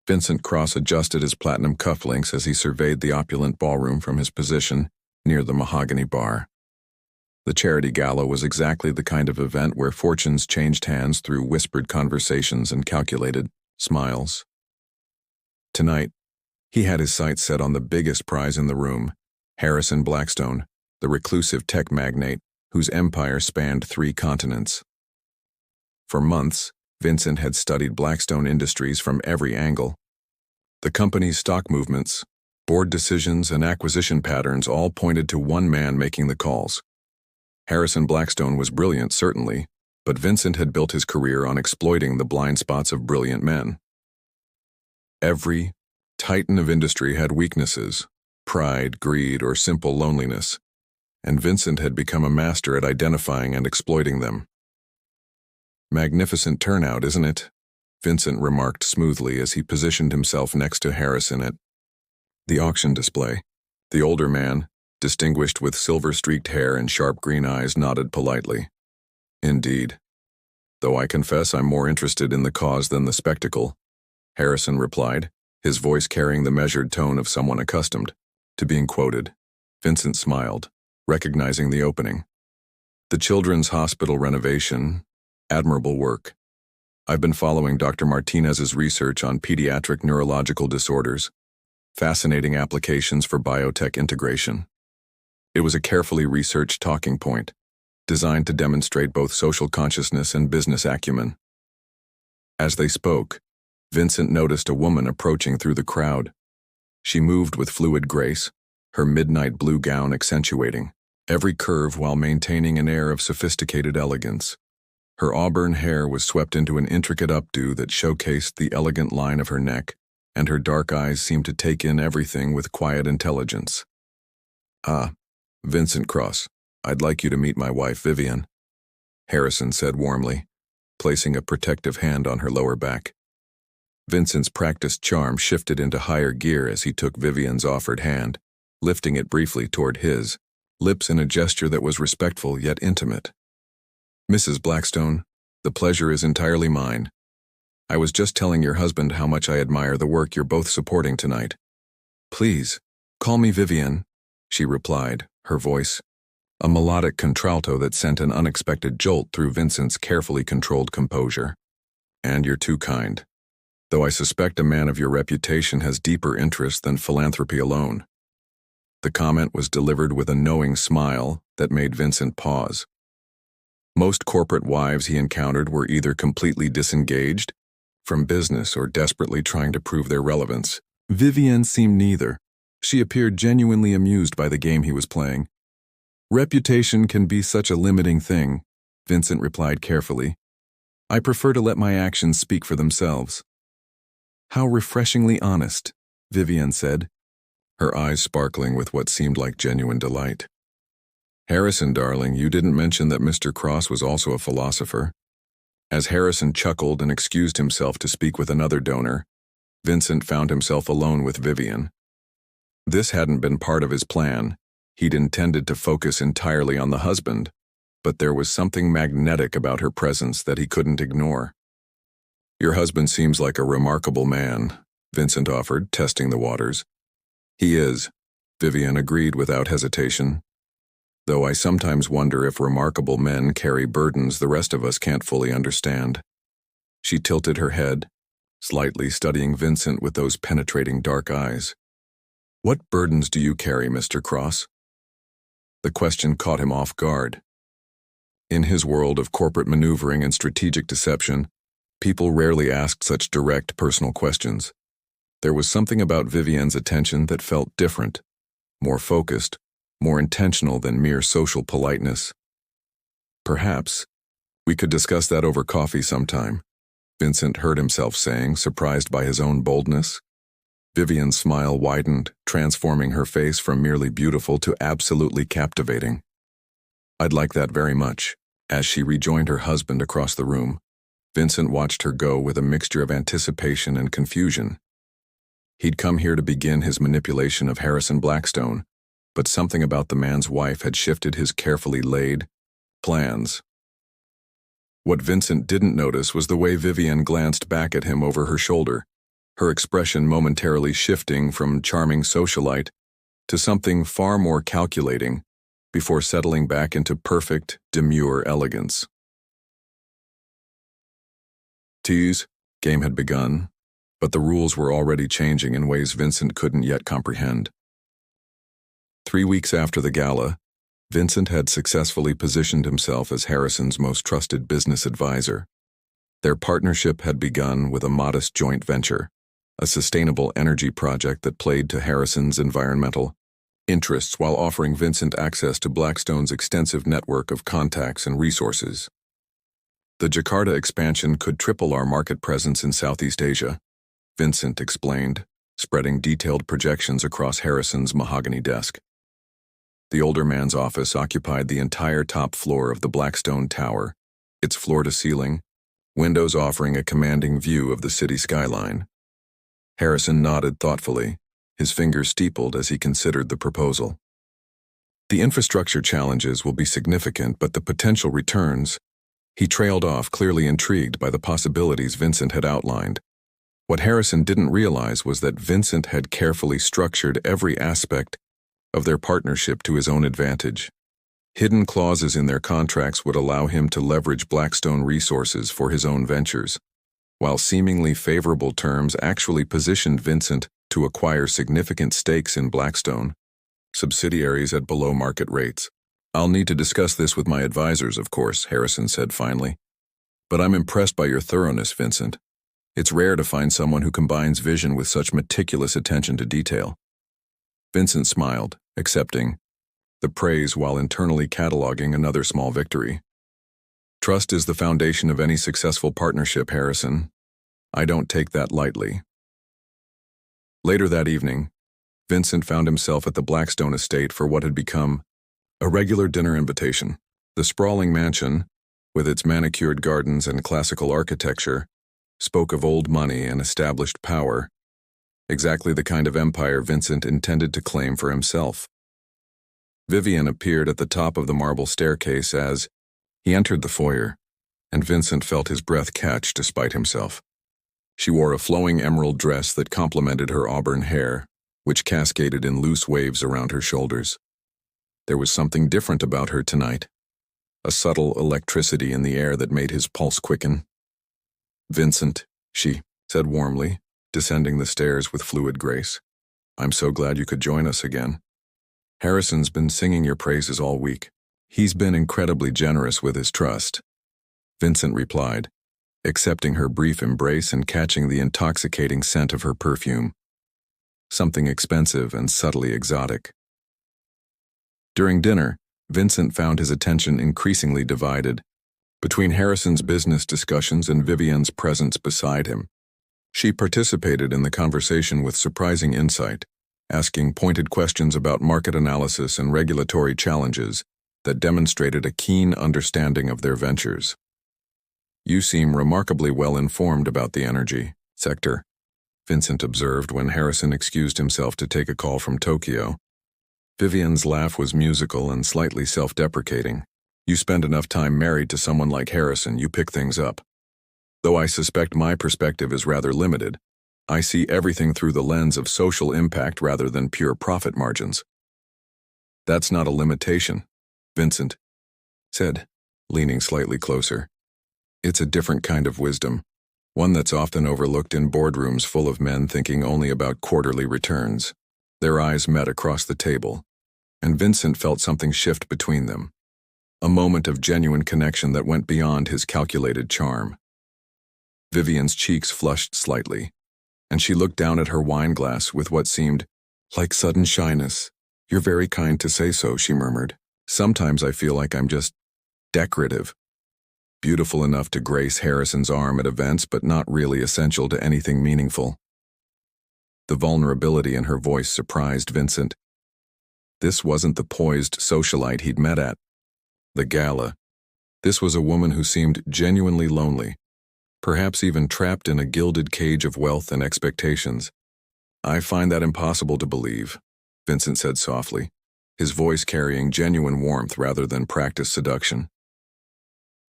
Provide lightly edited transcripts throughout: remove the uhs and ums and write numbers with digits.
Vincent Cross adjusted his platinum cufflinks as he surveyed the opulent ballroom from his position near the mahogany bar. The charity gala was exactly the kind of event where fortunes changed hands through whispered conversations and calculated smiles. Tonight, he had his sights set on the biggest prize in the room, Harrison Blackstone, the reclusive tech magnate whose empire spanned 3 continents. For months, Vincent had studied Blackstone Industries from every angle. The company's stock movements, board decisions, and acquisition patterns all pointed to one man making the calls. Harrison Blackstone was brilliant, certainly, but Vincent had built his career on exploiting the blind spots of brilliant men. Every titan of industry had weaknesses, pride, greed, or simple loneliness, and Vincent had become a master at identifying and exploiting them. "Magnificent turnout, isn't it?" Vincent remarked smoothly as he positioned himself next to Harrison at the auction display. The older man, distinguished with silver-streaked hair and sharp green eyes, nodded politely. "Indeed. Though I confess I'm more interested in the cause than the spectacle," Harrison replied, his voice carrying the measured tone of someone accustomed to being quoted. Vincent smiled, recognizing the opening. "The Children's Hospital renovation, admirable work. I've been following Dr. Martinez's research on pediatric neurological disorders. Fascinating applications for biotech integration." It was a carefully researched talking point, designed to demonstrate both social consciousness and business acumen. As they spoke, Vincent noticed a woman approaching through the crowd. She moved with fluid grace, her midnight blue gown accentuating every curve while maintaining an air of sophisticated elegance. Her auburn hair was swept into an intricate updo that showcased the elegant line of her neck, and her dark eyes seemed to take in everything with quiet intelligence. "Ah, Vincent Cross, I'd like you to meet my wife, Vivian," Harrison said warmly, placing a protective hand on her lower back. Vincent's practiced charm shifted into higher gear as he took Vivian's offered hand, lifting it briefly toward his, lips in a gesture that was respectful yet intimate. "Mrs. Blackstone, the pleasure is entirely mine. I was just telling your husband how much I admire the work you're both supporting tonight." "Please, call me Vivian," she replied, her voice a melodic contralto that sent an unexpected jolt through Vincent's carefully controlled composure. "And you're too kind. Though I suspect a man of your reputation has deeper interests than philanthropy alone." The comment was delivered with a knowing smile that made Vincent pause. Most corporate wives he encountered were either completely disengaged from business or desperately trying to prove their relevance. Vivian seemed neither. She appeared genuinely amused by the game he was playing. "Reputation can be such a limiting thing," Vincent replied carefully. "I prefer to let my actions speak for themselves." "How refreshingly honest," Vivian said, her eyes sparkling with what seemed like genuine delight. "Harrison, darling, you didn't mention that Mr. Cross was also a philosopher." As Harrison chuckled and excused himself to speak with another donor, Vincent found himself alone with Vivian. This hadn't been part of his plan. He'd intended to focus entirely on the husband, but there was something magnetic about her presence that he couldn't ignore. "Your husband seems like a remarkable man," Vincent offered, testing the waters. "He is," Vivian agreed without hesitation. "Though I sometimes wonder if remarkable men carry burdens the rest of us can't fully understand." She tilted her head, slightly studying Vincent with those penetrating dark eyes. "What burdens do you carry, Mr. Cross?" The question caught him off guard. In his world of corporate maneuvering and strategic deception, people rarely asked such direct personal questions. There was something about Vivian's attention that felt different, more focused, more intentional than mere social politeness. "Perhaps we could discuss that over coffee sometime," Vincent heard himself saying, surprised by his own boldness. Vivian's smile widened, transforming her face from merely beautiful to absolutely captivating. "I'd like that very much." As she rejoined her husband across the room, Vincent watched her go with a mixture of anticipation and confusion. He'd come here to begin his manipulation of Harrison Blackstone, but something about the man's wife had shifted his carefully laid plans. What Vincent didn't notice was the way Vivian glanced back at him over her shoulder, her expression momentarily shifting from charming socialite to something far more calculating before settling back into perfect, demure elegance. Tease, game had begun, but the rules were already changing in ways Vincent couldn't yet comprehend. 3 weeks after the gala, Vincent had successfully positioned himself as Harrison's most trusted business advisor. Their partnership had begun with a modest joint venture, a sustainable energy project that played to Harrison's environmental interests while offering Vincent access to Blackstone's extensive network of contacts and resources. The Jakarta expansion could triple our market presence in Southeast Asia, Vincent explained, spreading detailed projections across Harrison's mahogany desk. The older man's office occupied the entire top floor of the Blackstone Tower, its floor-to-ceiling, windows offering a commanding view of the city skyline. Harrison nodded thoughtfully, his fingers steepled as he considered the proposal. The infrastructure challenges will be significant, but the potential returns. He trailed off, clearly intrigued by the possibilities Vincent had outlined. What Harrison didn't realize was that Vincent had carefully structured every aspect of their partnership to his own advantage. Hidden clauses in their contracts would allow him to leverage Blackstone resources for his own ventures, while seemingly favorable terms actually positioned Vincent to acquire significant stakes in Blackstone subsidiaries at below-market rates. "I'll need to discuss this with my advisors, of course," Harrison said finally. "But I'm impressed by your thoroughness, Vincent. It's rare to find someone who combines vision with such meticulous attention to detail." Vincent smiled, accepting the praise while internally cataloging another small victory. "Trust is the foundation of any successful partnership, Harrison. I don't take that lightly." Later that evening, Vincent found himself at the Blackstone estate for what had become a regular dinner invitation. The sprawling mansion, with its manicured gardens and classical architecture, spoke of old money and established power, exactly the kind of empire Vincent intended to claim for himself. Vivian appeared at the top of the marble staircase as he entered the foyer, and Vincent felt his breath catch despite himself. She wore a flowing emerald dress that complemented her auburn hair, which cascaded in loose waves around her shoulders. There was something different about her tonight, a subtle electricity in the air that made his pulse quicken. "Vincent," she said warmly, descending the stairs with fluid grace. "I'm so glad you could join us again. Harrison's been singing your praises all week. He's been incredibly generous with his trust," Vincent replied, accepting her brief embrace and catching the intoxicating scent of her perfume. Something expensive and subtly exotic. During dinner, Vincent found his attention increasingly divided between Harrison's business discussions and Vivian's presence beside him. She participated in the conversation with surprising insight, asking pointed questions about market analysis and regulatory challenges that demonstrated a keen understanding of their ventures. "You seem remarkably well informed about the energy sector," Vincent observed when Harrison excused himself to take a call from Tokyo. Vivian's laugh was musical and slightly self-deprecating. "You spend enough time married to someone like Harrison, you pick things up. Though I suspect my perspective is rather limited, I see everything through the lens of social impact rather than pure profit margins." "That's not a limitation," Vincent said, leaning slightly closer. "It's a different kind of wisdom, one that's often overlooked in boardrooms full of men thinking only about quarterly returns." Their eyes met across the table, and Vincent felt something shift between them, a moment of genuine connection that went beyond his calculated charm. Vivian's cheeks flushed slightly, and she looked down at her wineglass with what seemed like sudden shyness. "You're very kind to say so," she murmured. "Sometimes I feel like I'm just decorative, beautiful enough to grace Harrison's arm at events, but not really essential to anything meaningful." The vulnerability in her voice surprised Vincent. This wasn't the poised socialite he'd met at the gala. This was a woman who seemed genuinely lonely, perhaps even trapped in a gilded cage of wealth and expectations. "I find that impossible to believe," Vincent said softly, his voice carrying genuine warmth rather than practiced seduction.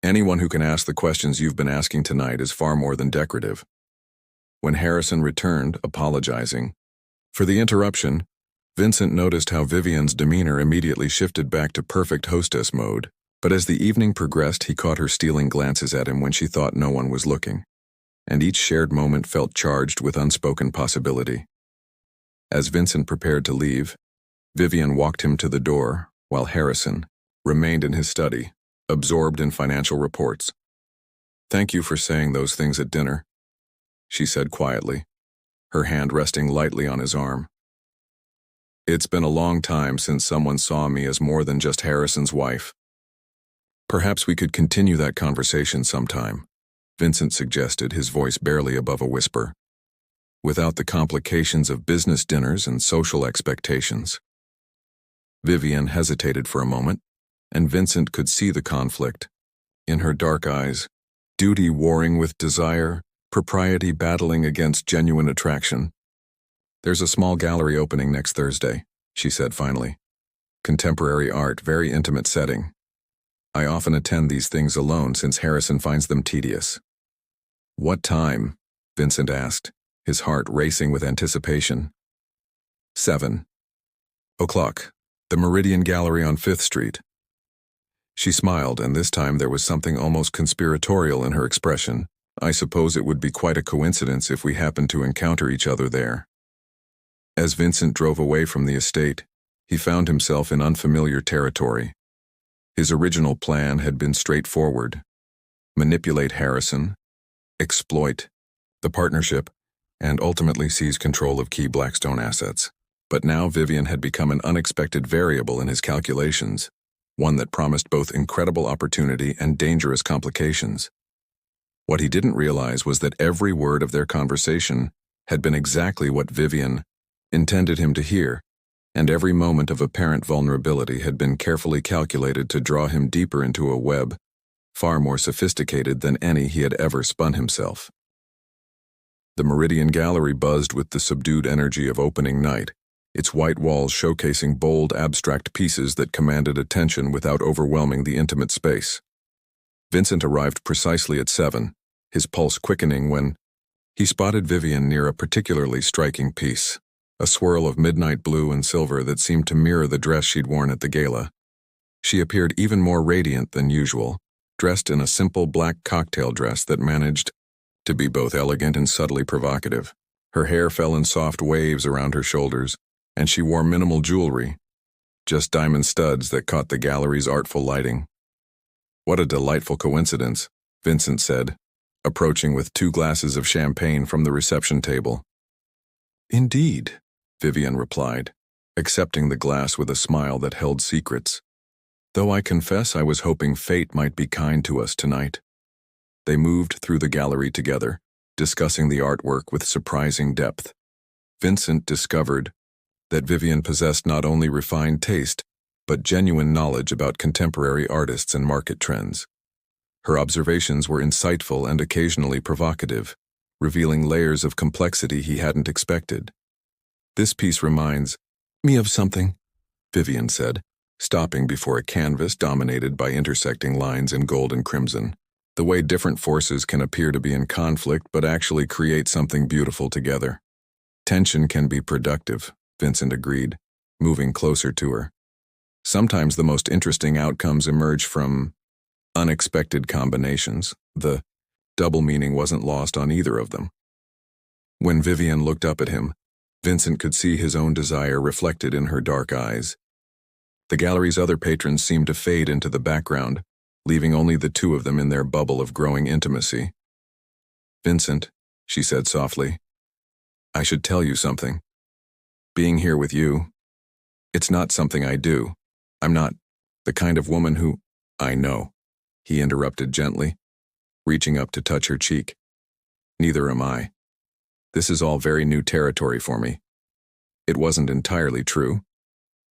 "Anyone who can ask the questions you've been asking tonight is far more than decorative." When Harrison returned, apologizing for the interruption, Vincent noticed how Vivian's demeanor immediately shifted back to perfect hostess mode. But as the evening progressed, he caught her stealing glances at him when she thought no one was looking, and each shared moment felt charged with unspoken possibility. As Vincent prepared to leave, Vivian walked him to the door, while Harrison remained in his study, absorbed in financial reports. "Thank you for saying those things at dinner," she said quietly, her hand resting lightly on his arm. "It's been a long time since someone saw me as more than just Harrison's wife. Perhaps we could continue that conversation sometime," Vincent suggested, his voice barely above a whisper, "without the complications of business dinners and social expectations." Vivian hesitated for a moment, and Vincent could see the conflict in her dark eyes, duty warring with desire, propriety battling against genuine attraction. "There's a small gallery opening next Thursday," she said finally. "Contemporary art, very intimate setting. I often attend these things alone since Harrison finds them tedious." "What time?" Vincent asked, his heart racing with anticipation. 7:00, the Meridian Gallery on 5th Street. She smiled, and this time there was something almost conspiratorial in her expression. "I suppose it would be quite a coincidence if we happened to encounter each other there." As Vincent drove away from the estate, he found himself in unfamiliar territory. His original plan had been straightforward: manipulate Harrison, exploit the partnership, and ultimately seize control of key Blackstone assets. But now Vivian had become an unexpected variable in his calculations, one that promised both incredible opportunity and dangerous complications. What he didn't realize was that every word of their conversation had been exactly what Vivian intended him to hear, and every moment of apparent vulnerability had been carefully calculated to draw him deeper into a web far more sophisticated than any he had ever spun himself. The Meridian Gallery buzzed with the subdued energy of opening night, its white walls showcasing bold, abstract pieces that commanded attention without overwhelming the intimate space. Vincent arrived precisely at 7, his pulse quickening when he spotted Vivian near a particularly striking piece, a swirl of midnight blue and silver that seemed to mirror the dress she'd worn at the gala. She appeared even more radiant than usual, dressed in a simple black cocktail dress that managed to be both elegant and subtly provocative. Her hair fell in soft waves around her shoulders, and she wore minimal jewelry, just diamond studs that caught the gallery's artful lighting. "What a delightful coincidence," Vincent said, approaching with 2 glasses of champagne from the reception table. "Indeed," Vivian replied, accepting the glass with a smile that held secrets. "Though I confess I was hoping fate might be kind to us tonight." They moved through the gallery together, discussing the artwork with surprising depth. Vincent discovered that Vivian possessed not only refined taste, but genuine knowledge about contemporary artists and market trends. Her observations were insightful and occasionally provocative, revealing layers of complexity he hadn't expected. "This piece reminds me of something," Vivian said, stopping before a canvas dominated by intersecting lines in gold and crimson. "The way different forces can appear to be in conflict but actually create something beautiful together." "Tension can be productive," Vincent agreed, moving closer to her. "Sometimes the most interesting outcomes emerge from unexpected combinations." The double meaning wasn't lost on either of them. When Vivian looked up at him, Vincent could see his own desire reflected in her dark eyes. The gallery's other patrons seemed to fade into the background, leaving only the 2 of them in their bubble of growing intimacy. "Vincent," she said softly, "I should tell you something. Being here with you, it's not something I do. I'm not the kind of woman who—" "I know," he interrupted gently, reaching up to touch her cheek. "Neither am I. This is all very new territory for me." It wasn't entirely true.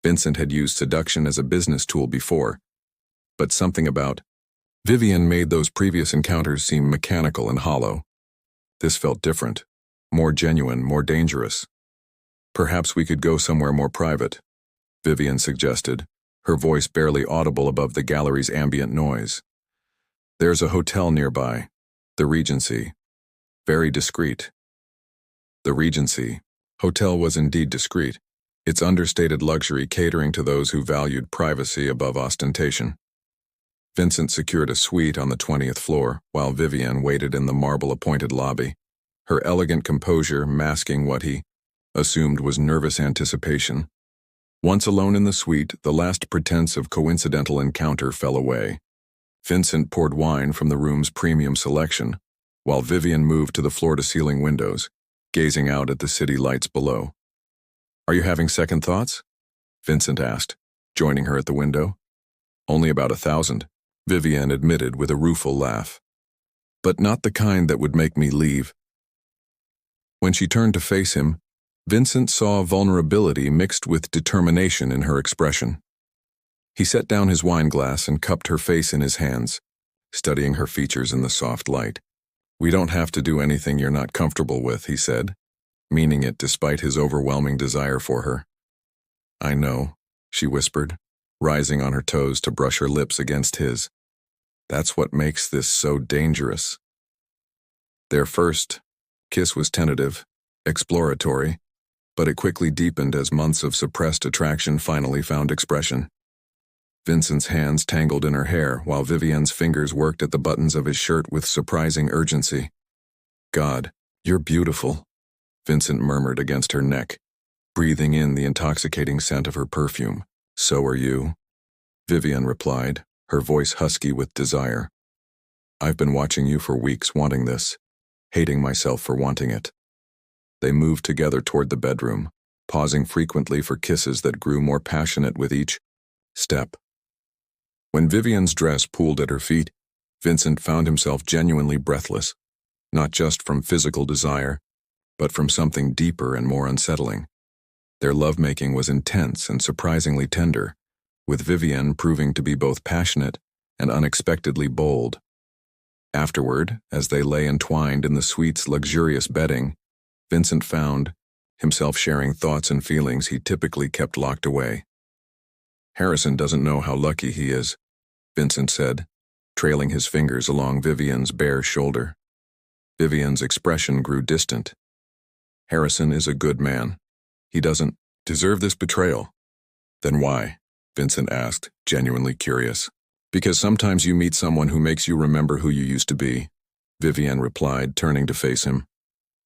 Vincent had used seduction as a business tool before, but something about Vivian made those previous encounters seem mechanical and hollow. This felt different, more genuine, more dangerous. "Perhaps we could go somewhere more private," Vivian suggested, her voice barely audible above the gallery's ambient noise. "There's a hotel nearby, the Regency. Very discreet. The Regency Hotel was indeed discreet, its understated luxury catering to those who valued privacy above ostentation. Vincent secured a suite on the 20th floor, while Vivienne waited in the marble-appointed lobby, her elegant composure masking what he assumed was nervous anticipation. Once alone in the suite, the last pretense of coincidental encounter fell away. Vincent poured wine from the room's premium selection, while Vivienne moved to the floor-to-ceiling windows, gazing out at the city lights below. "Are you having second thoughts?" Vincent asked, joining her at the window. "Only about 1,000, Vivienne admitted with a rueful laugh. "But not the kind that would make me leave." When she turned to face him, Vincent saw vulnerability mixed with determination in her expression. He set down his wineglass and cupped her face in his hands, studying her features in the soft light. "We don't have to do anything you're not comfortable with," he said, meaning it despite his overwhelming desire for her. "I know," she whispered, rising on her toes to brush her lips against his. "That's what makes this so dangerous." Their first kiss was tentative, exploratory, but it quickly deepened as months of suppressed attraction finally found expression. Vincent's hands tangled in her hair while Vivienne's fingers worked at the buttons of his shirt with surprising urgency. "God, you're beautiful," Vincent murmured against her neck, breathing in the intoxicating scent of her perfume. "So are you," Vivienne replied, her voice husky with desire. "I've been watching you for weeks wanting this, hating myself for wanting it." They moved together toward the bedroom, pausing frequently for kisses that grew more passionate with each step. When Vivienne's dress pooled at her feet, Vincent found himself genuinely breathless, not just from physical desire, but from something deeper and more unsettling. Their lovemaking was intense and surprisingly tender, with Vivienne proving to be both passionate and unexpectedly bold. Afterward, as they lay entwined in the suite's luxurious bedding, Vincent found himself sharing thoughts and feelings he typically kept locked away. "Harrison doesn't know how lucky he is," Vincent said, trailing his fingers along Vivienne's bare shoulder. Vivienne's expression grew distant. "Harrison is a good man. He doesn't deserve this betrayal." "Then why?" Vincent asked, genuinely curious. "Because sometimes you meet someone who makes you remember who you used to be," Vivienne replied, turning to face him.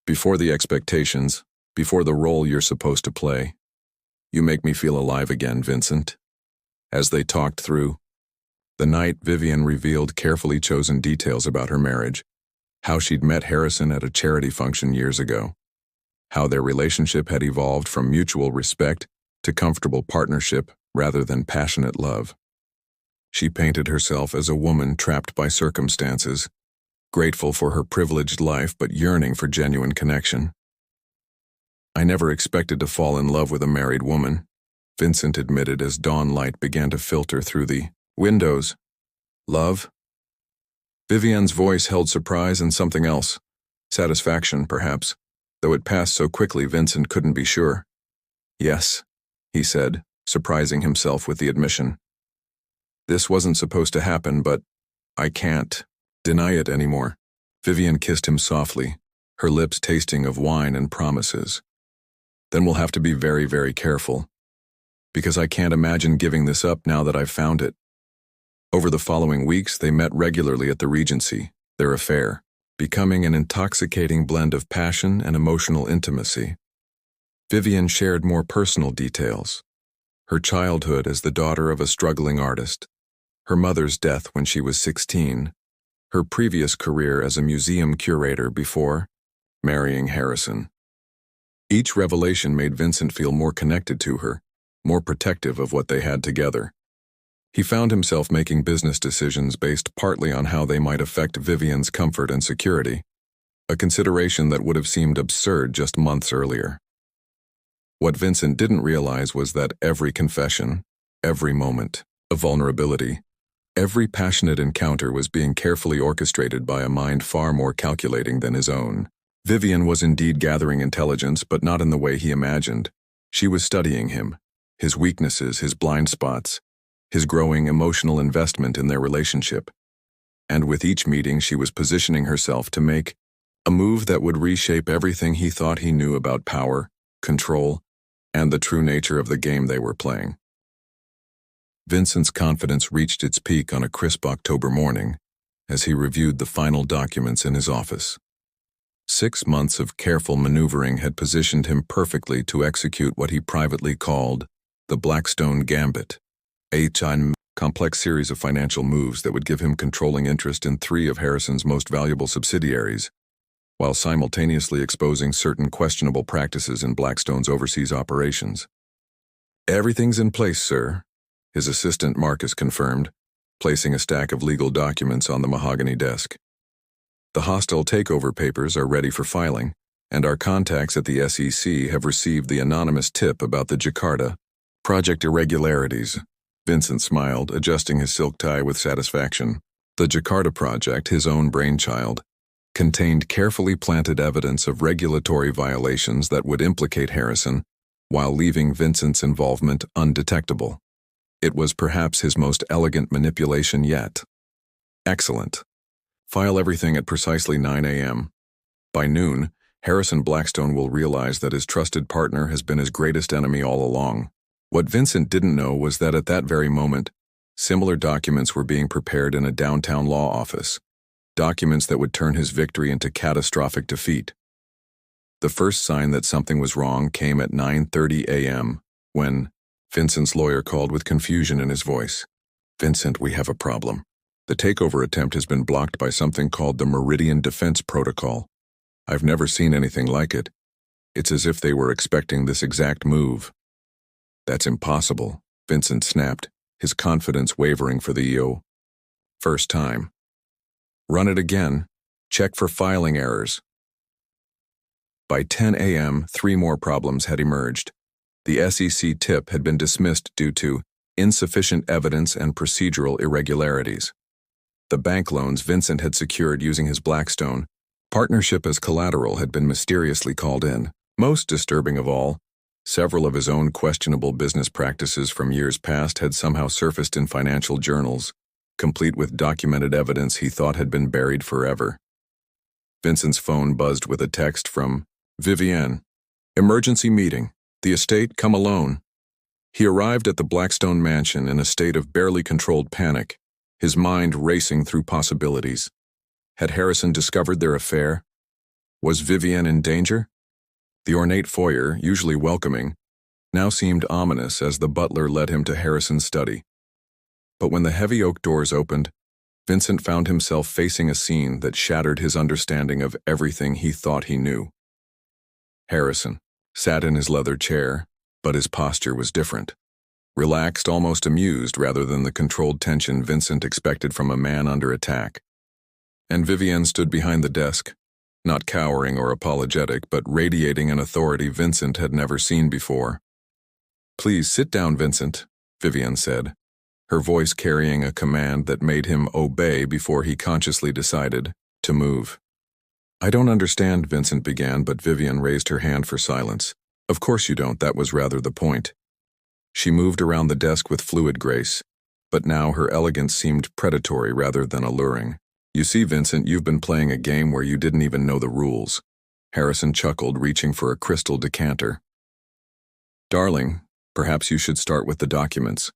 "Before the expectations, before the role you're supposed to play. You make me feel alive again, Vincent." As they talked through the night, Vivienne revealed carefully chosen details about her marriage, how she'd met Harrison at a charity function years ago, how their relationship had evolved from mutual respect to comfortable partnership rather than passionate love. She painted herself as a woman trapped by circumstances, grateful for her privileged life but yearning for genuine connection. "I never expected to fall in love with a married woman," Vincent admitted as dawn light began to filter through the windows. "Love?" Vivienne's voice held surprise and something else, satisfaction perhaps, though it passed so quickly Vincent couldn't be sure. "Yes," he said, surprising himself with the admission. "This wasn't supposed to happen, but I can't deny it anymore." Vivienne kissed him softly, her lips tasting of wine and promises. "Then we'll have to be very, very careful, because I can't imagine giving this up now that I've found it." Over the following weeks, they met regularly at the Regency, their affair becoming an intoxicating blend of passion and emotional intimacy. Vivienne shared more personal details: her childhood as the daughter of a struggling artist, her mother's death when she was 16, her previous career as a museum curator before marrying Harrison. Each revelation made Vincent feel more connected to her, more protective of what they had together. He found himself making business decisions based partly on how they might affect Vivienne's comfort and security, a consideration that would have seemed absurd just months earlier. What Vincent didn't realize was that every confession, every moment of vulnerability, every passionate encounter was being carefully orchestrated by a mind far more calculating than his own. Vivienne was indeed gathering intelligence, but not in the way he imagined. She was studying him, his weaknesses, his blind spots, his growing emotional investment in their relationship. And with each meeting, she was positioning herself to make A move that would reshape everything he thought he knew about power, control, and the true nature of the game they were playing. Vincent's confidence reached its peak on a crisp October morning as he reviewed the final documents in his office. 6 months of careful maneuvering had positioned him perfectly to execute what he privately called the Blackstone Gambit, a complex series of financial moves that would give him controlling interest in 3 of Harrison's most valuable subsidiaries, while simultaneously exposing certain questionable practices in Blackstone's overseas operations. "Everything's in place, sir," his assistant Marcus confirmed, placing a stack of legal documents on the mahogany desk. "The hostile takeover papers are ready for filing, and our contacts at the SEC have received the anonymous tip about the Jakarta project irregularities." Vincent smiled, adjusting his silk tie with satisfaction. The Jakarta project, his own brainchild, contained carefully planted evidence of regulatory violations that would implicate Harrison, while leaving Vincent's involvement undetectable. It was perhaps his most elegant manipulation yet. "Excellent. File everything at precisely 9 a.m. By noon, Harrison Blackstone will realize that his trusted partner has been his greatest enemy all along." What Vincent didn't know was that at that very moment, similar documents were being prepared in a downtown law office, documents that would turn his victory into catastrophic defeat. The first sign that something was wrong came at 9:30 a.m., when Vincent's lawyer called with confusion in his voice. "Vincent, we have a problem. The takeover attempt has been blocked by something called the Meridian Defense Protocol. I've never seen anything like it. It's as if they were expecting this exact move." "That's impossible," Vincent snapped, his confidence wavering for the first time. "Run it again. Check for filing errors." By 10 a.m., 3 more problems had emerged. The SEC tip had been dismissed due to insufficient evidence and procedural irregularities. The bank loans Vincent had secured using his Blackstone partnership as collateral had been mysteriously called in. Most disturbing of all, several of his own questionable business practices from years past had somehow surfaced in financial journals, complete with documented evidence he thought had been buried forever. Vincent's phone buzzed with a text from Vivienne. "Emergency meeting. The estate, come alone." He arrived at the Blackstone mansion in a state of barely controlled panic, his mind racing through possibilities. Had Harrison discovered their affair? Was Vivienne in danger? The ornate foyer, usually welcoming, now seemed ominous as the butler led him to Harrison's study. But when the heavy oak doors opened, Vincent found himself facing a scene that shattered his understanding of everything he thought he knew. Harrison sat in his leather chair, but his posture was different. Relaxed, almost amused, rather than the controlled tension Vincent expected from a man under attack. And Vivienne stood behind the desk, not cowering or apologetic, but radiating an authority Vincent had never seen before. "Please sit down, Vincent," Vivienne said, her voice carrying a command that made him obey before he consciously decided to move. "I don't understand," Vincent began, but Vivienne raised her hand for silence. "Of course you don't, that was rather the point." She moved around the desk with fluid grace, but now her elegance seemed predatory rather than alluring. "You see, Vincent, you've been playing a game where you didn't even know the rules." Harrison chuckled, reaching for a crystal decanter. "Darling, perhaps you should start with the documents.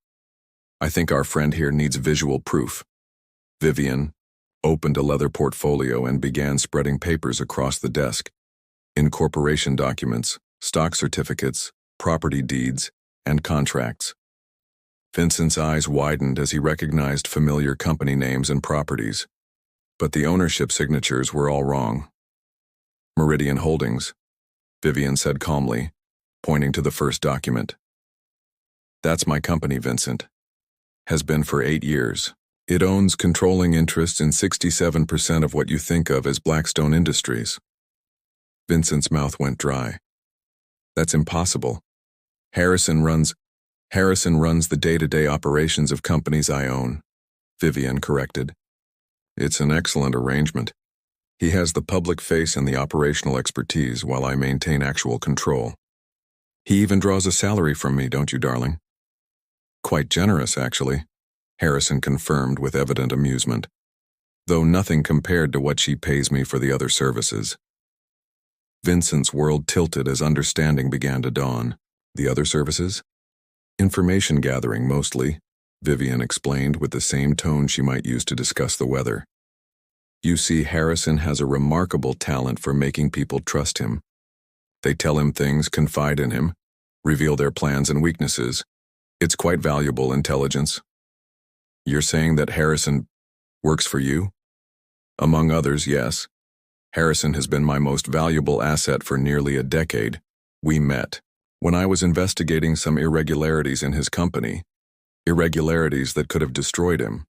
I think our friend here needs visual proof." Vivienne opened a leather portfolio and began spreading papers across the desk. Incorporation documents, stock certificates, property deeds, and contracts. Vincent's eyes widened as he recognized familiar company names and properties. But the ownership signatures were all wrong. "Meridian Holdings," Vivienne said calmly, pointing to the first document. "That's my company, Vincent. Has been for 8 years. It owns controlling interests in 67% of what you think of as Blackstone Industries." Vincent's mouth went dry. "That's impossible. Harrison runs the day-to-day operations of companies I own," Vivienne corrected. "It's an excellent arrangement. He has the public face and the operational expertise while I maintain actual control. He even draws a salary from me, don't you, darling?" "Quite generous, actually," Harrison confirmed with evident amusement. though nothing compared to what she pays me for the other services. Vincent's world tilted as understanding began to dawn. The other services? Information gathering, mostly, Vivian explained with the same tone she might use to discuss the weather. You see, Harrison has a remarkable talent for making people trust him. They tell him things, confide in him, reveal their plans and weaknesses. It's quite valuable intelligence. You're saying that Harrison works for you? Among others, yes. Harrison has been my most valuable asset for nearly a decade. We met when I was investigating some irregularities in his company, irregularities that could have destroyed him.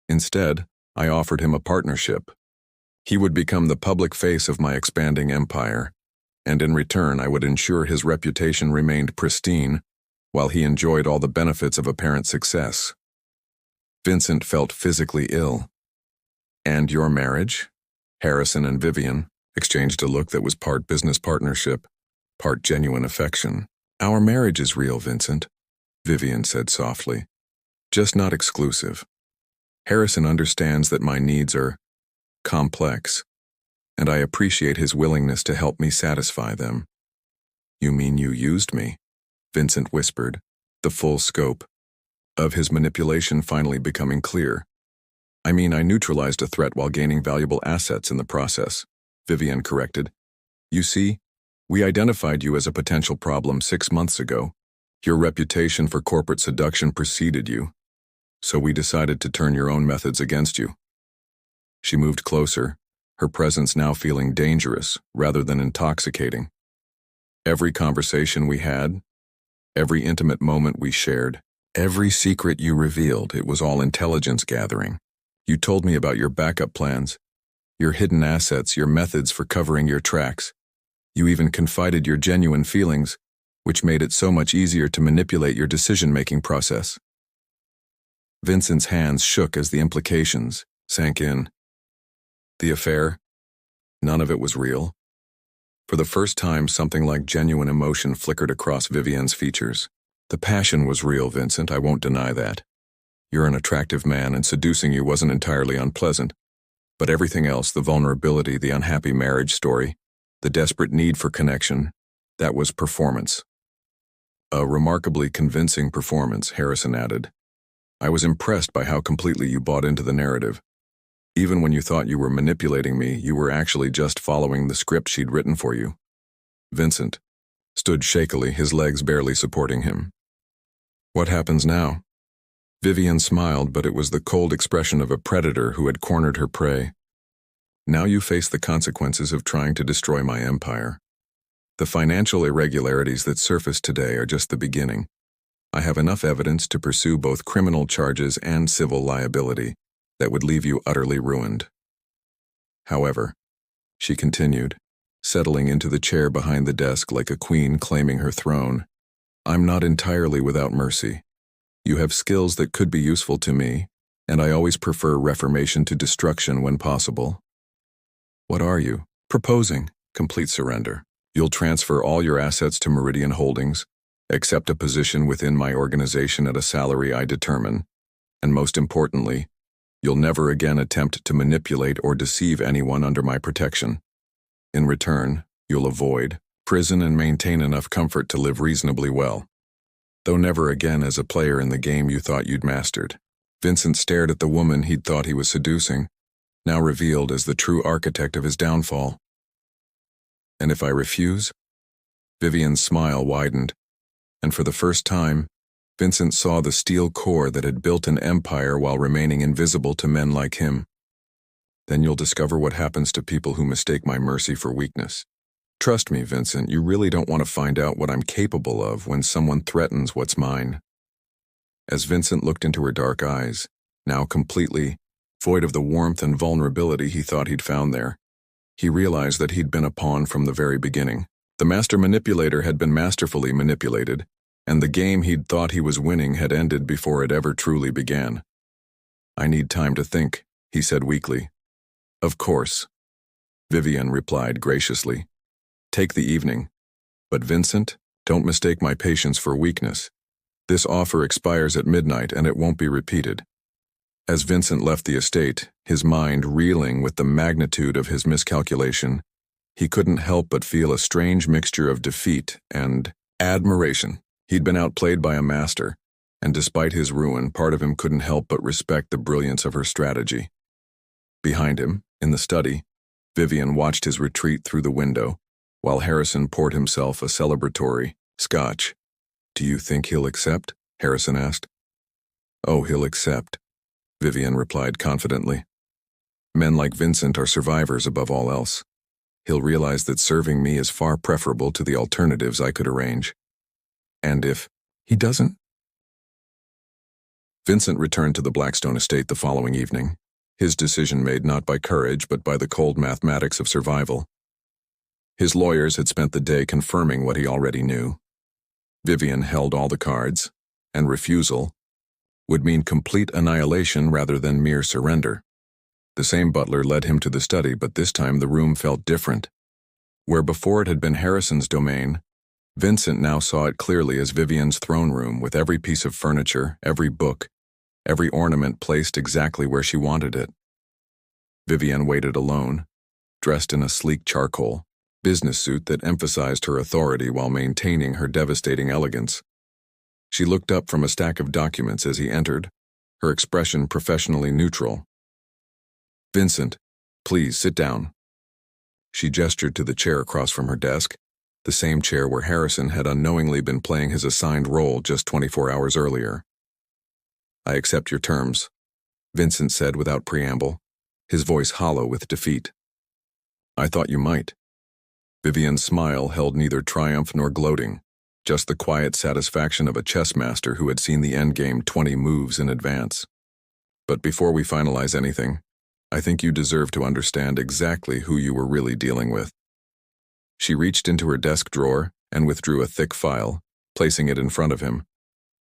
Instead, I offered him a partnership. He would become the public face of my expanding empire, and in return I would ensure his reputation remained pristine while he enjoyed all the benefits of apparent success. Vincent felt physically ill. And your marriage? Harrison and Vivian exchanged a look that was part business partnership, part genuine affection. Our marriage is real, Vincent, Vivian said softly. Just not exclusive. Harrison understands that my needs are complex, and I appreciate his willingness to help me satisfy them. You mean you used me? Vincent whispered, the full scope of his manipulation finally becoming clear. I mean, I neutralized a threat while gaining valuable assets in the process, Vivian corrected. You see, we identified you as a potential problem 6 months ago. Your reputation for corporate seduction preceded you, so we decided to turn your own methods against you. She moved closer, her presence now feeling dangerous rather than intoxicating. Every conversation we had, every intimate moment we shared, every secret you revealed, it was all intelligence gathering. You told me about your backup plans, your hidden assets, your methods for covering your tracks. You even confided your genuine feelings, which made it so much easier to manipulate your decision-making process. Vincent's hands shook as the implications sank in. The affair, none of it was real. For the first time, something like genuine emotion flickered across Vivian's features. The passion was real, Vincent, I won't deny that. You're an attractive man, and seducing you wasn't entirely unpleasant. But everything else, the vulnerability, the unhappy marriage story, the desperate need for connection, that was performance. A remarkably convincing performance, Harrison added. I was impressed by how completely you bought into the narrative. Even when you thought you were manipulating me, you were actually just following the script she'd written for you. Vincent stood shakily, his legs barely supporting him. What happens now? Vivian smiled, but it was the cold expression of a predator who had cornered her prey. Now you face the consequences of trying to destroy my empire. The financial irregularities that surfaced today are just the beginning. I have enough evidence to pursue both criminal charges and civil liability that would leave you utterly ruined. However, she continued, settling into the chair behind the desk like a queen claiming her throne, I'm not entirely without mercy. You have skills that could be useful to me, and I always prefer reformation to destruction when possible. What are you? Proposing complete surrender. You'll transfer all your assets to Meridian Holdings, accept a position within my organization at a salary I determine, and most importantly, you'll never again attempt to manipulate or deceive anyone under my protection. In return, you'll avoid prison and maintain enough comfort to live reasonably well. Though never again as a player in the game you thought you'd mastered. Vincent stared at the woman he'd thought he was seducing, now revealed as the true architect of his downfall. And if I refuse? Vivian's smile widened, and for the first time, Vincent saw the steel core that had built an empire while remaining invisible to men like him. Then you'll discover what happens to people who mistake my mercy for weakness. Trust me, Vincent, you really don't want to find out what I'm capable of when someone threatens what's mine. As Vincent looked into her dark eyes, now completely void of the warmth and vulnerability he thought he'd found there, he realized that he'd been a pawn from the very beginning. The master manipulator had been masterfully manipulated, and the game he'd thought he was winning had ended before it ever truly began. I need time to think, he said weakly. Of course, Vivian replied graciously. Take the evening. But Vincent, don't mistake my patience for weakness. This offer expires at midnight and it won't be repeated. As Vincent left the estate, his mind reeling with the magnitude of his miscalculation, he couldn't help but feel a strange mixture of defeat and admiration. He'd been outplayed by a master, and despite his ruin, part of him couldn't help but respect the brilliance of her strategy. Behind him, in the study, Vivian watched his retreat through the window, while Harrison poured himself a celebratory scotch. "Do you think he'll accept?" Harrison asked. "Oh, he'll accept," Vivian replied confidently. "Men like Vincent are survivors above all else. He'll realize that serving me is far preferable to the alternatives I could arrange. And if he doesn't?" Vincent returned to the Blackstone estate the following evening, his decision made not by courage but by the cold mathematics of survival. His lawyers had spent the day confirming what he already knew. Vivian held all the cards, and refusal would mean complete annihilation rather than mere surrender. The same butler led him to the study, but this time the room felt different. Where before it had been Harrison's domain, Vincent now saw it clearly as Vivian's throne room, with every piece of furniture, every book, every ornament placed exactly where she wanted it. Vivian waited alone, dressed in a sleek charcoal business suit that emphasized her authority while maintaining her devastating elegance. She looked up from a stack of documents as he entered, her expression professionally neutral. "Vincent, please sit down." She gestured to the chair across from her desk, the same chair where Harrison had unknowingly been playing his assigned role just 24 hours earlier. "I accept your terms," Vincent said without preamble, his voice hollow with defeat. "I thought you might." Vivian's smile held neither triumph nor gloating, just the quiet satisfaction of a chess master who had seen the endgame 20 moves in advance. "But before we finalize anything, I think you deserve to understand exactly who you were really dealing with." She reached into her desk drawer and withdrew a thick file, placing it in front of him.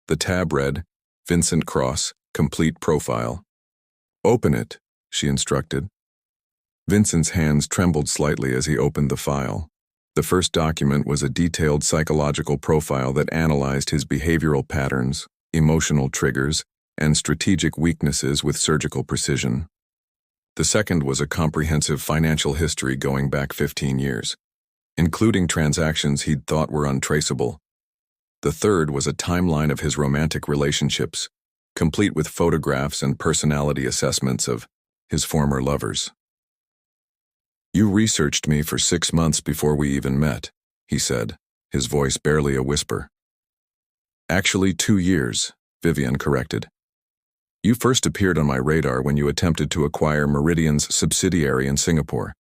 The tab read, "Vincent Cross, Complete Profile." "Open it," she instructed. Vincent's hands trembled slightly as he opened the file. The first document was a detailed psychological profile that analyzed his behavioral patterns, emotional triggers, and strategic weaknesses with surgical precision. The second was a comprehensive financial history going back 15 years, including transactions he'd thought were untraceable. The third was a timeline of his romantic relationships, complete with photographs and personality assessments of his former lovers. "You researched me for 6 months before we even met," he said, his voice barely a whisper. "Actually 2 years," Vivian corrected. "You first appeared on my radar when you attempted to acquire Meridian's subsidiary in Singapore.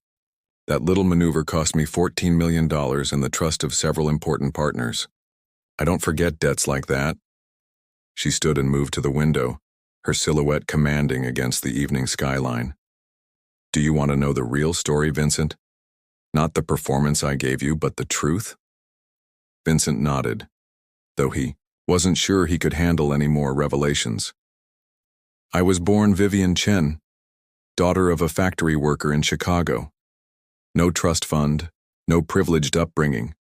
That little maneuver cost me $14 million and the trust of several important partners. I don't forget debts like that." She stood and moved to the window, her silhouette commanding against the evening skyline. "Do you want to know the real story, Vincent? Not the performance I gave you, but the truth?" Vincent nodded, though he wasn't sure he could handle any more revelations. "I was born Vivian Chen, daughter of a factory worker in Chicago. No trust fund, no privileged upbringing,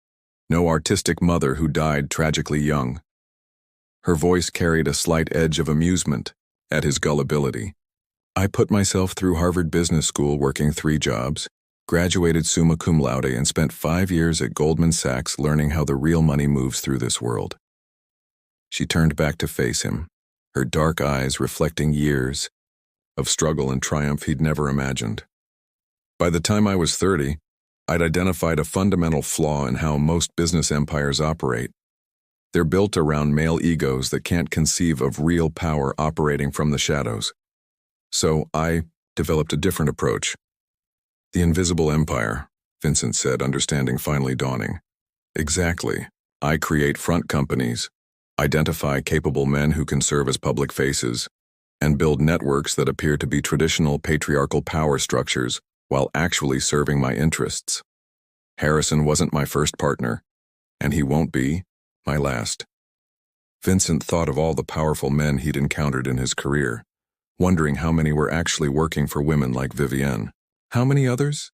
no artistic mother who died tragically young." Her voice carried a slight edge of amusement at his gullibility. "I put myself through Harvard Business School working 3 jobs, graduated summa cum laude, and spent 5 years at Goldman Sachs learning how the real money moves through this world." She turned back to face him, her dark eyes reflecting years of struggle and triumph he'd never imagined. "By the time I was 30, I'd identified a fundamental flaw in how most business empires operate. They're built around male egos that can't conceive of real power operating from the shadows. So I developed a different approach." "The invisible empire," Vincent said, understanding finally dawning. "Exactly. I create front companies, identify capable men who can serve as public faces, and build networks that appear to be traditional patriarchal power structures while actually serving my interests. Harrison wasn't my first partner, and he won't be my last." Vincent thought of all the powerful men he'd encountered in his career, wondering how many were actually working for women like Vivienne. How many others?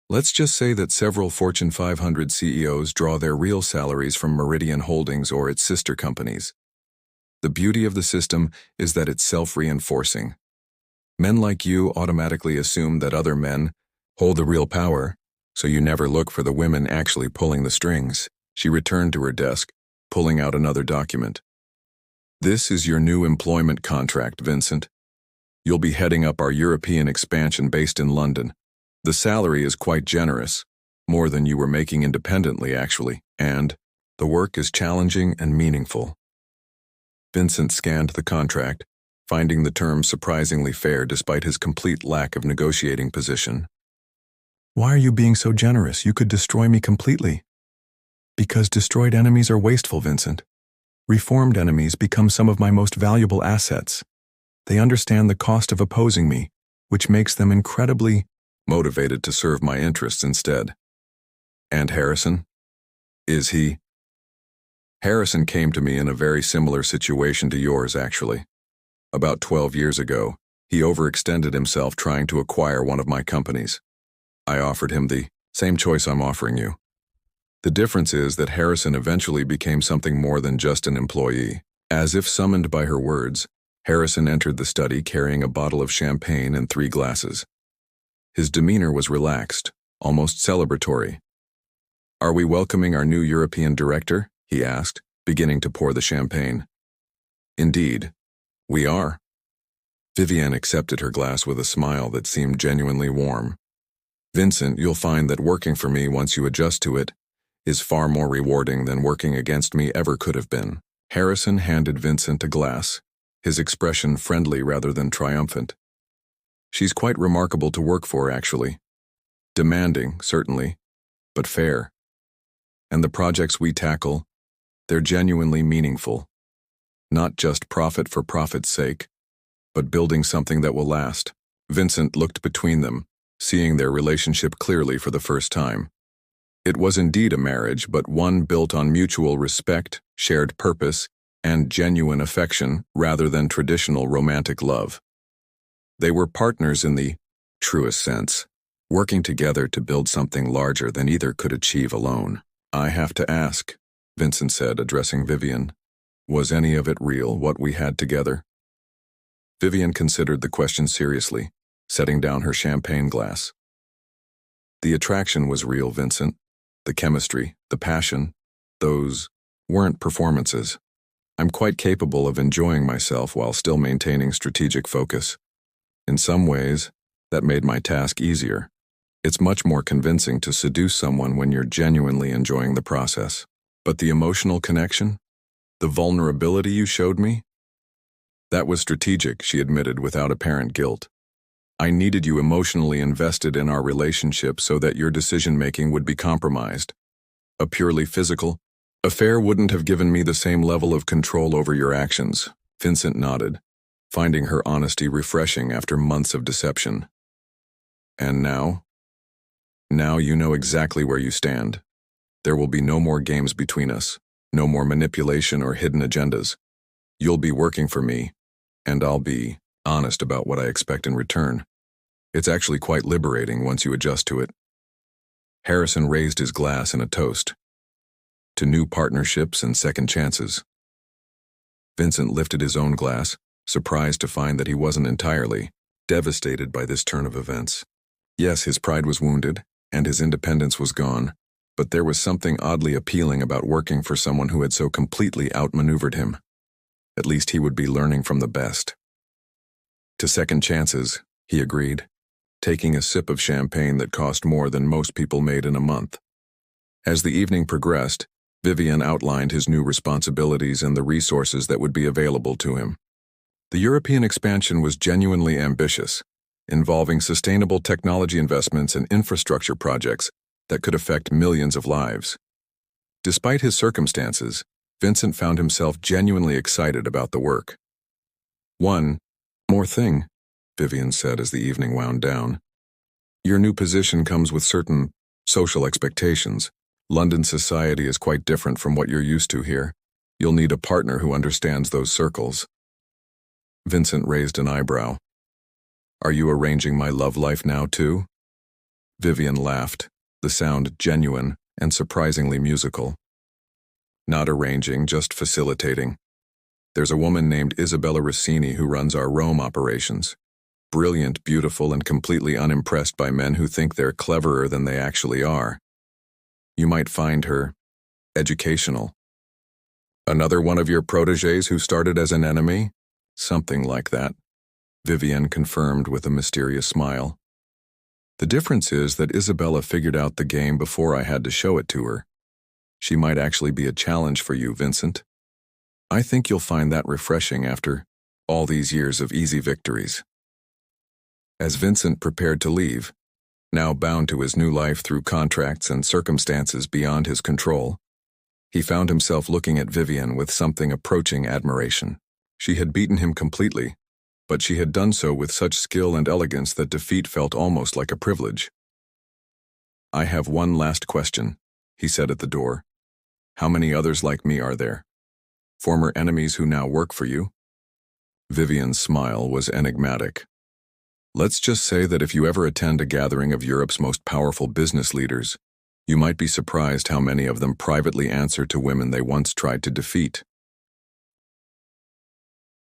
Let's just say that several Fortune 500 CEOs draw their real salaries from Meridian Holdings or its sister companies. The beauty of the system is that it's self-reinforcing. Men like you automatically assume that other men hold the real power, so you never look for the women actually pulling the strings. She returned to her desk, pulling out another document. This is your new employment contract, Vincent. You'll be heading up our European expansion based in London. The salary is quite generous, more than you were making independently, actually, and the work is challenging and meaningful. Vincent scanned the contract, finding the terms surprisingly fair despite his complete lack of negotiating position. Why are you being so generous? You could destroy me completely. Because destroyed enemies are wasteful, Vincent. Reformed enemies become some of my most valuable assets. They understand the cost of opposing me, which makes them incredibly motivated to serve my interests instead. And Harrison? Is he? Harrison came to me in a very similar situation to yours, actually. About 12 years ago, he overextended himself trying to acquire one of my companies. I offered him the same choice I'm offering you. The difference is that Harrison eventually became something more than just an employee. As if summoned by her words, Harrison entered the study carrying a bottle of champagne and 3 glasses. His demeanor was relaxed, almost celebratory. Are we welcoming our new European director? He asked, beginning to pour the champagne. Indeed, we are. Vivienne accepted her glass with a smile that seemed genuinely warm. Vincent, you'll find that working for me once you adjust to it is far more rewarding than working against me ever could have been. Harrison handed Vincent a glass, his expression friendly rather than triumphant. She's quite remarkable to work for, actually. Demanding, certainly, but fair. And the projects we tackle, they're genuinely meaningful. Not just profit for profit's sake, but building something that will last. Vincent looked between them, seeing their relationship clearly for the first time. It was indeed a marriage, but one built on mutual respect, shared purpose, and genuine affection rather than traditional romantic love. They were partners in the truest sense, working together to build something larger than either could achieve alone. I have to ask, Vincent said, addressing Vivienne. Was any of it real, what we had together? Vivienne considered the question seriously, setting down her champagne glass. The attraction was real, Vincent. The chemistry, the passion, those weren't performances. I'm quite capable of enjoying myself while still maintaining strategic focus. In some ways, that made my task easier. It's much more convincing to seduce someone when you're genuinely enjoying the process. But the emotional connection? The vulnerability you showed me? That was strategic, she admitted without apparent guilt. I needed you emotionally invested in our relationship so that your decision-making would be compromised. A purely physical affair wouldn't have given me the same level of control over your actions. Vincent nodded, finding her honesty refreshing after months of deception. And now? Now you know exactly where you stand. There will be no more games between us, no more manipulation or hidden agendas. You'll be working for me, and I'll be honest about what I expect in return. It's actually quite liberating once you adjust to it. Harrison raised his glass in a toast. To new partnerships and second chances. Vincent lifted his own glass, surprised to find that he wasn't entirely devastated by this turn of events. Yes, his pride was wounded, and his independence was gone, but there was something oddly appealing about working for someone who had so completely outmaneuvered him. At least he would be learning from the best. To second chances, he agreed, taking a sip of champagne that cost more than most people made in a month. As the evening progressed, Vivienne outlined his new responsibilities and the resources that would be available to him. The European expansion was genuinely ambitious, involving sustainable technology investments and infrastructure projects that could affect millions of lives. Despite his circumstances, Vincent found himself genuinely excited about the work. One more thing, Vivienne said as the evening wound down. Your new position comes with certain social expectations. London society is quite different from what you're used to here. You'll need a partner who understands those circles. Vincent raised an eyebrow. Are you arranging my love life now too? Vivienne laughed, the sound genuine and surprisingly musical. Not arranging, just facilitating. There's a woman named Isabella Rossini who runs our Rome operations. Brilliant, beautiful, and completely unimpressed by men who think they're cleverer than they actually are. You might find her educational. Another one of your protégés who started as an enemy? Something like that, Vivienne confirmed with a mysterious smile. The difference is that Isabella figured out the game before I had to show it to her. She might actually be a challenge for you, Vincent. I think you'll find that refreshing after all these years of easy victories. As Vincent prepared to leave, now bound to his new life through contracts and circumstances beyond his control, he found himself looking at Vivienne with something approaching admiration. She had beaten him completely, but she had done so with such skill and elegance that defeat felt almost like a privilege. I have one last question, he said at the door. How many others like me are there? Former enemies who now work for you? Vivienne's smile was enigmatic. Let's just say that if you ever attend a gathering of Europe's most powerful business leaders, you might be surprised how many of them privately answer to women they once tried to defeat.